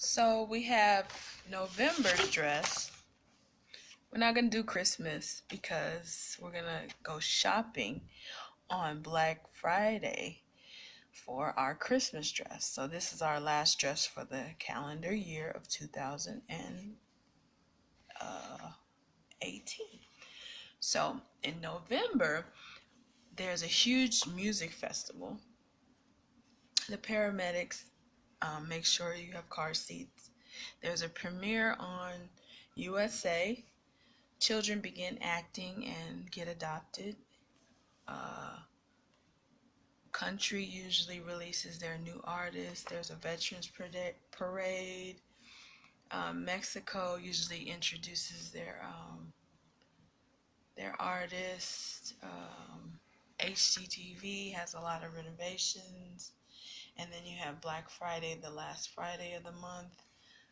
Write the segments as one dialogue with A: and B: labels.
A: So we have November's dress. We're not going to do Christmas because we're going to go shopping on Black Friday for our Christmas dress. So this is our last dress for the calendar year of 2018. So in November, there's a huge music festival. The paramedics make sure you have car seats. There's a premiere on USA. Children begin acting and get adopted. Country usually releases their new artists. There's a veterans parade. Mexico usually introduces their artists. HGTV has a lot of renovations. And then you have Black Friday, the last Friday of the month.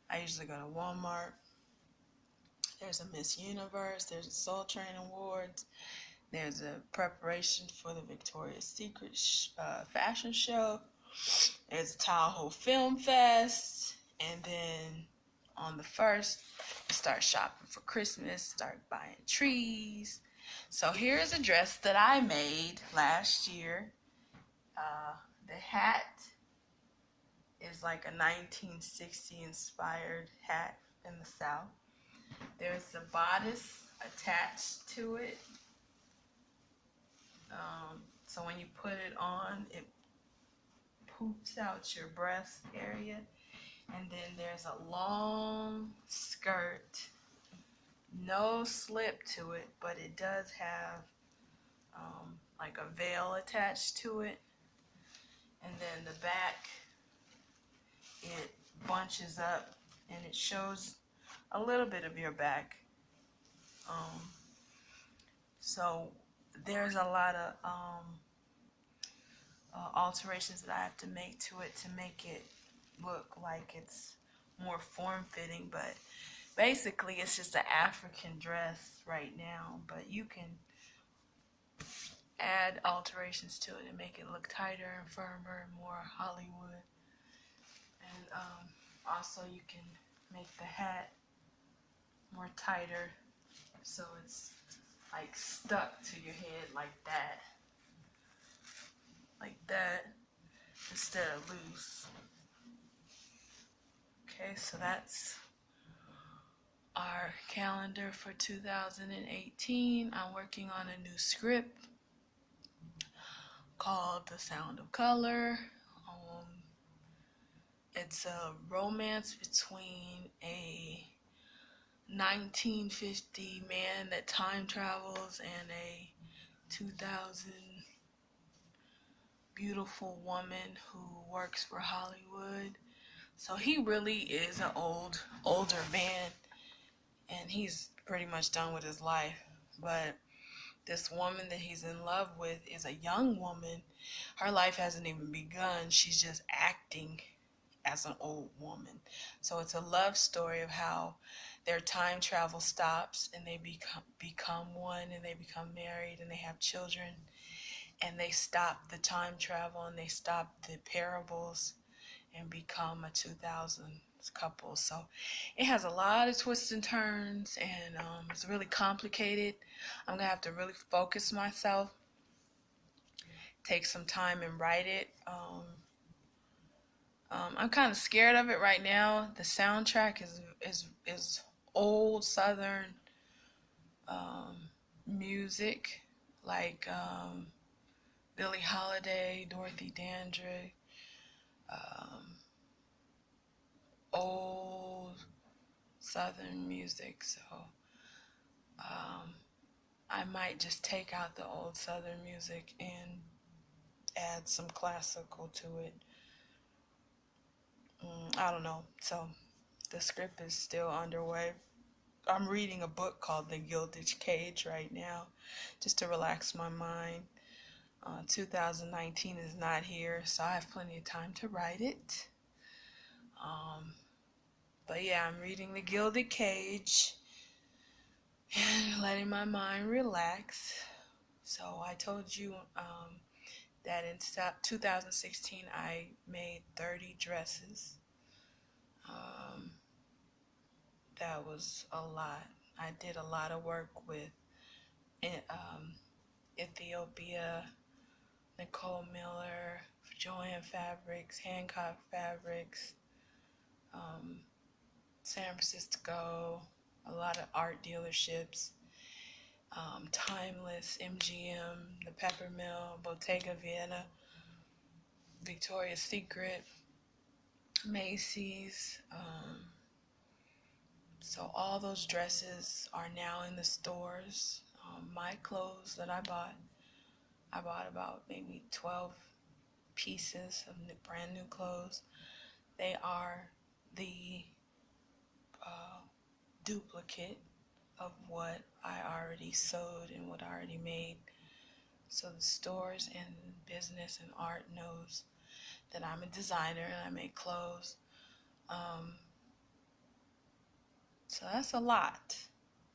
A: I usually go to Walmart. There's a Miss Universe. There's a Soul Train Awards. There's a preparation for the Victoria's Secret fashion show. There's Tahoe Film Fest. And then on the 1st, you start shopping for Christmas, start buying trees. So here's a dress that I made last year. The hat is like a 1960 inspired hat in the South. There's a bodice attached to it. So when you put it on, it poops out your breast area. And then there's a long skirt. No slip to it, but it does have like a veil attached to it. And then the back, it bunches up and it shows a little bit of your back. So there's a lot of alterations that I have to make to it to make it look like it's more form-fitting, but basically it's just an African dress right now, but you can add alterations to it and make it look tighter and firmer and more Hollywood. And also you can make the hat more tighter so it's like stuck to your head like that, instead of loose. Okay, so that's our calendar for 2018. I'm working on a new script called The Sound of Color. It's a romance between a 1950 man that time travels and a 2000 beautiful woman who works for Hollywood. So he really is an older man, and he's pretty much done with his life. But this woman that he's in love with is a young woman. Her life hasn't even begun. She's just acting as an old woman. So it's a love story of how their time travel stops and they become one, and they become married and they have children, and they stop the time travel and they stop the parables and become a 2000s couple. So it has a lot of twists and turns, and it's really complicated. I'm gonna have to really focus myself, take some time and write it. I'm kind of scared of it right now. The soundtrack is old Southern music, like Billie Holiday, Dorothy Dandridge, old Southern music. So I might just take out the old Southern music and add some classical to it. I don't know. So the script is still underway. I'm reading a book called The Gilded Cage right now, just to relax my mind. 2019 is not here, so I have plenty of time to write it. But yeah, I'm reading The Gilded Cage and letting my mind relax. So I told you that in 2016 I made 30 dresses. that was a lot. I did a lot of work with Ethiopia, Nicole Miller, Joanne Fabrics, Hancock Fabrics, San Francisco, a lot of art dealerships, Timeless, MGM, the Pepper Mill, Bottega Vienna, Victoria's Secret, Macy's. So all those dresses are now in the stores. My clothes that I bought about maybe 12 pieces of brand new clothes. They are the duplicate of what I already sewed and what I already made. So the stores and business and art knows that I'm a designer and I make clothes. So that's a lot.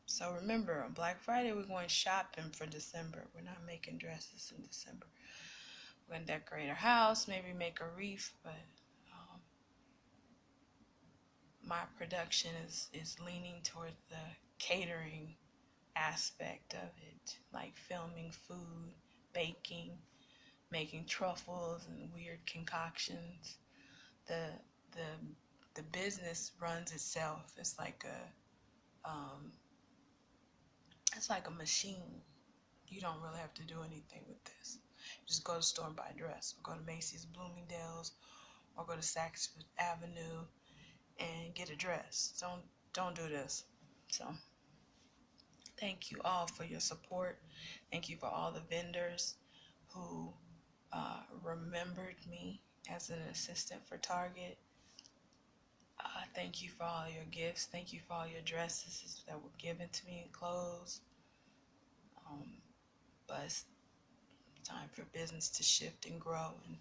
A: So remember, on Black Friday, we're going shopping for December. We're not making dresses in December. We're going to decorate our house, maybe make a wreath, but my production is leaning toward the catering aspect of it, like filming food, baking, making truffles and weird concoctions. The business runs itself. It's like a machine. You don't really have to do anything with this. You just go to the store and buy a dress, or go to Macy's, Bloomingdale's, or go to Saks Avenue and get a dress. Don't do this. So thank you all for your support. Thank you for all the vendors who remembered me as an assistant for Target. Thank you for all your gifts. Thank you for all your dresses that were given to me and clothes. But it's time for business to shift and grow and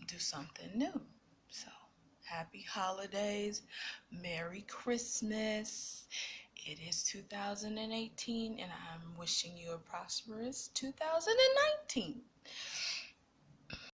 A: do something new. So happy holidays. Merry Christmas. It is 2018 and I'm wishing you a prosperous 2019.